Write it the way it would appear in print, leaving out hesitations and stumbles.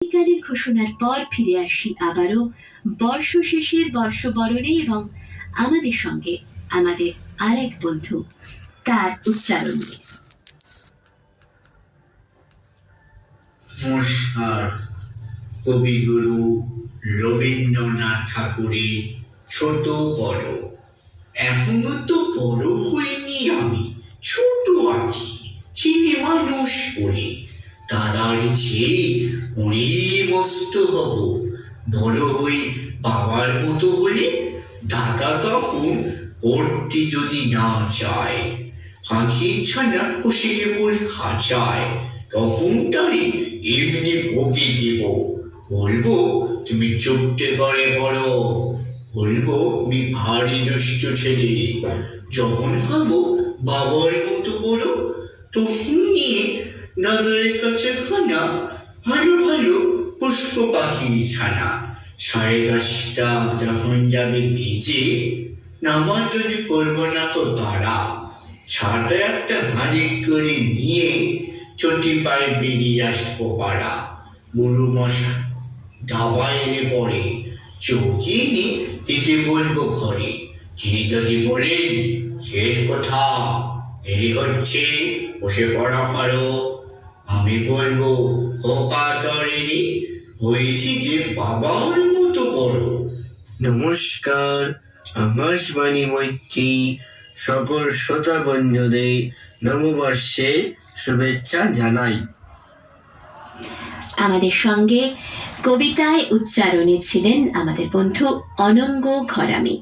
কালের ঘোষণার পর ফিরে আসি আবারও বর্ষ শেষের বর্ষবরণে এবং আমাদের সঙ্গে আমাদের আরেক বন্ধু তার উচ্চারণ নিয়ে। নমস্কার। কবিগুরু রবীন্দ্রনাথ ঠাকুরের ছোট বড়। এখনো তো বড় হইনি আমি, ছোট আছি, ছেলে মানুষ বলে। দাদার চেয়ে অনেক মস্ত হব, বড় হই বাবার মতো হলে। দাদা তখন পড়তে যদি না চায়, পাখির ছানা বসে কেবল খাঁচায়, তখন তারে এমনি ভোগে দেব। বলবো তুমি চুপটে করে পড়ো, বলবো তুমি ভারী দুষ্ট ছেলে। যখন হবো বাবার মতো বড়, তখন নিয়ে দাদার কাছে খানা ভালো ভালো পুষ্প পাখির ছানা। 10:30 যখন যাবে বেজে, নামার যদি করবো না তো তারা। ছাটা একটা হাঁড়ি করে নিয়ে চটি পায়ে বেরিয়ে আসবো পাড়া। বুড়ো মশা ধাবা এনে পড়ে, চৌকি এনে দিতে বলবো ঘরে। তিনি যদি বলেন শের কথা, দেরি হচ্ছে, বসে পড়া ভালো, আমি বলবো খোকা তরেনি, হয়েছি যে বাবার মতো বড়। নমস্কার, আকাশবাণী মৈত্রী সকল শ্রোতা বন্ধুদের নববর্ষের শুভেচ্ছা জানাই। আমাদের সঙ্গে কবিতায় উচ্চারণে ছিলেন আমাদের বন্ধু অনঙ্গ ঘরামি।